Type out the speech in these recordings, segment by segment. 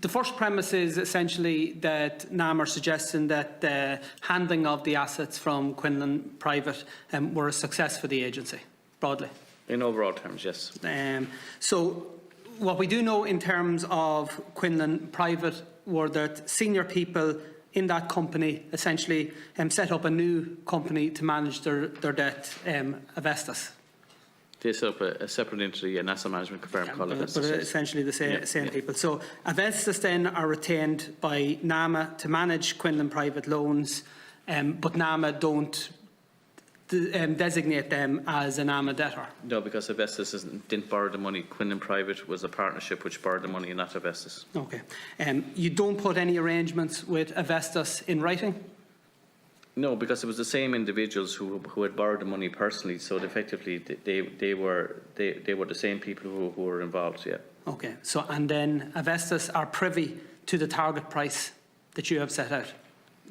The first premise is essentially that NAM are suggesting that the handling of the assets from Quinlan Private were a success for the agency, broadly. In overall terms, yes. So what we do know in terms of Quinlan Private were that senior people in that company essentially set up a new company to manage their debt, Avestas. They set up a separate entity, an asset management firm called Avestas. But essentially the same people. So Avestas then are retained by NAMA to manage Quinlan Private loans, but NAMA don't designate them as a NAMA debtor. No, because Avestas didn't borrow the money. Quinlan Private was a partnership which borrowed the money, not Avestas. Okay. You don't put any arrangements with Avestas in writing? No, because it was the same individuals who had borrowed the money personally. So effectively, they were the same people who were involved. Yeah. Okay. So and then Avestas are privy to the target price that you have set out.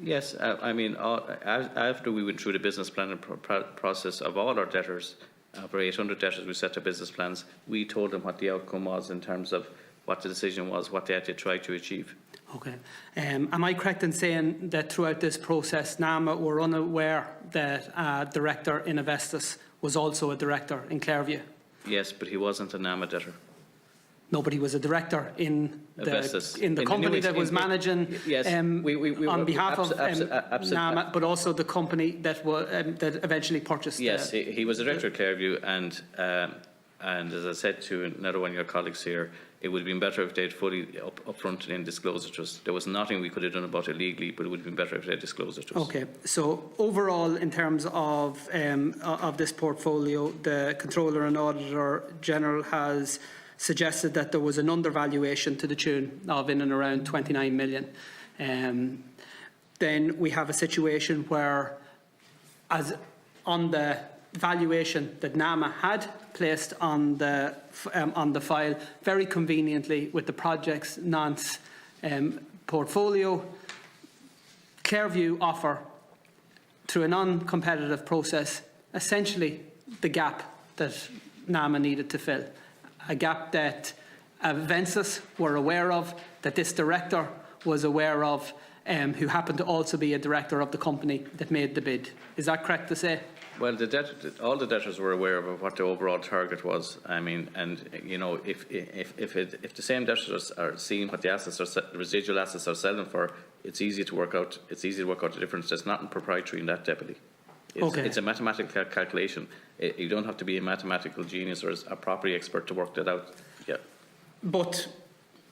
Yes, I mean, after we went through the business planning process of all our debtors, over 800 debtors, we set up business plans. We told them what the outcome was in terms of what the decision was, what they had to try to achieve. Okay. Am I correct in saying that throughout this process, NAMA were unaware that a director in Avestas was also a director in Clairview? Yes, but he wasn't a NAMA debtor. No, but he was a director in the company that was managing on behalf of NAMA, but also the company that that eventually purchased. Yes, he was a director of Clairview, and as I said to another one of your colleagues here, it would have been better if they'd fully upfront and disclosed it to us. There was nothing we could have done about it legally, but it would have been better if they'd disclosed it to us. Okay, so overall, in terms of this portfolio, the Controller and Auditor General has suggested that there was an undervaluation to the tune of in and around 29 million. Then we have a situation where, as on the valuation that NAMA had placed on the file, very conveniently with the Project Nantes portfolio, Clairview offer through a non-competitive process essentially the gap that NAMA needed to fill. A gap that Avestas were aware of, that this director was aware of, who happened to also be a director of the company that made the bid. Is that correct to say? Well, all the debtors were aware of what the overall target was. I mean, and you know, if the same debtors are seeing what the assets the residual assets are selling for, it's easy to work out. It's easy to work out the difference. There's nothing proprietary in that, Deputy. It's a mathematical calculation. You don't have to be a mathematical genius or a property expert to work that out. Yeah. But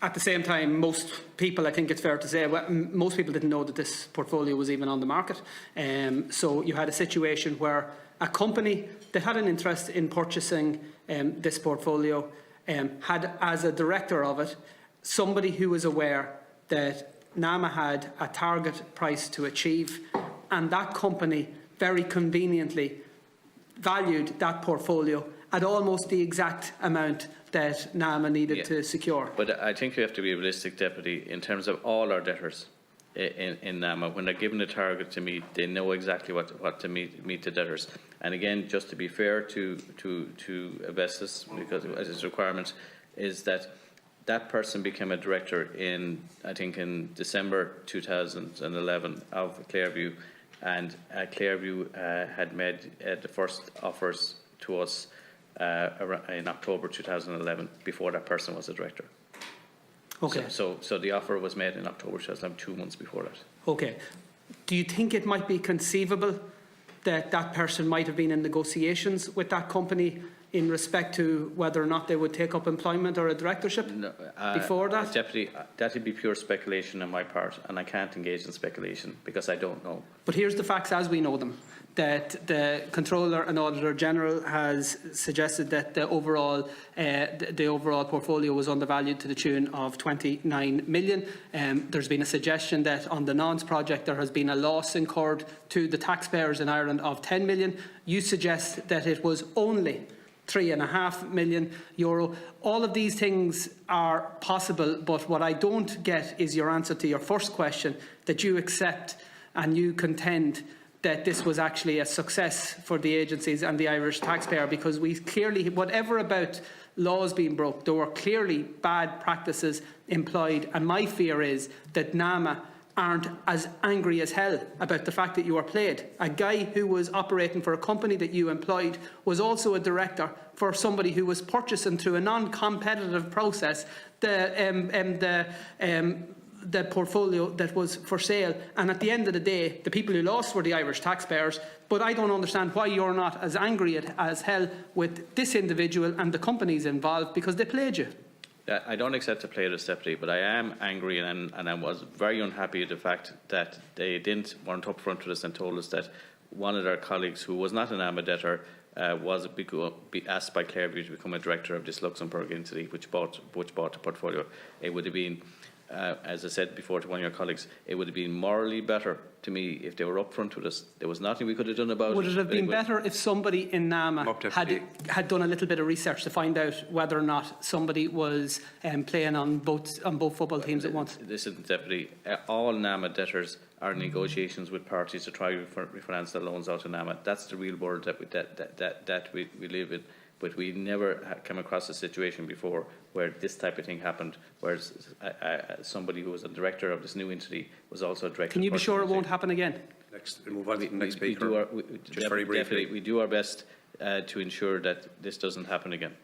at the same time, most people, I think it's fair to say, most people didn't know that this portfolio was even on the market. So you had a situation where a company that had an interest in purchasing this portfolio had, as a director of it, somebody who was aware that NAMA had a target price to achieve, and that company very conveniently valued that portfolio at almost the exact amount that NAMA needed to secure. But I think we have to be realistic, Deputy, in terms of all our debtors in NAMA. When they're given a target to meet, they know exactly what to meet the debtors. And again, just to be fair to Avestas, because its requirement is that that person became a director I think in December 2011 of Clairview, and Clairview had made the first offers to us in October 2011, before that person was a director. Okay. So the offer was made in October 2011, 2 months before that. Okay. Do you think it might be conceivable that that person might have been in negotiations with that company in respect to whether or not they would take up employment or a directorship before that? Deputy, that would be pure speculation on my part, and I can't engage in speculation because I don't know. But here's the facts as we know them, that the Controller and Auditor General has suggested that the overall portfolio was undervalued to the tune of 29 million. There's been a suggestion that on the Nantes project there has been a loss incurred to the taxpayers in Ireland of 10 million. You suggest that it was only €3.5 million. All of these things are possible, but what I don't get is your answer to your first question, that you accept and you contend that this was actually a success for the agencies and the Irish taxpayer, because we clearly, whatever about laws being broke. There were clearly bad practices employed, and my fear is that NAMA aren't as angry as hell about the fact that you were played. A guy who was operating for a company that you employed was also a director for somebody who was purchasing through a non-competitive process the portfolio that was for sale, and at the end of the day the people who lost were the Irish taxpayers. But I don't understand why you're not as angry as hell with this individual and the companies involved, because they played you. I don't accept the play of the deputy, but I am angry and I was very unhappy at the fact that they weren't upfront with us and told us that one of their colleagues, who was not an AMA debtor, was asked by Clairview to become a director of this Luxembourg entity which bought the portfolio. It would have been, as I said before to one of your colleagues, it would have been morally better to me if they were upfront with us. There was nothing we could have done about it. Would it have been better if somebody in NAMA had done a little bit of research to find out whether or not somebody was playing on both football teams at once? Listen, Deputy, all NAMA debtors are in negotiations with parties to try to refinance their loans out of NAMA. That's the real world that we live in. But we never come across a situation before where this type of thing happened, where somebody who was a director of this new entity was also a director. Can you be sure it won't happen again? Move on to the next speaker. Just very briefly. We do our best to ensure that this doesn't happen again.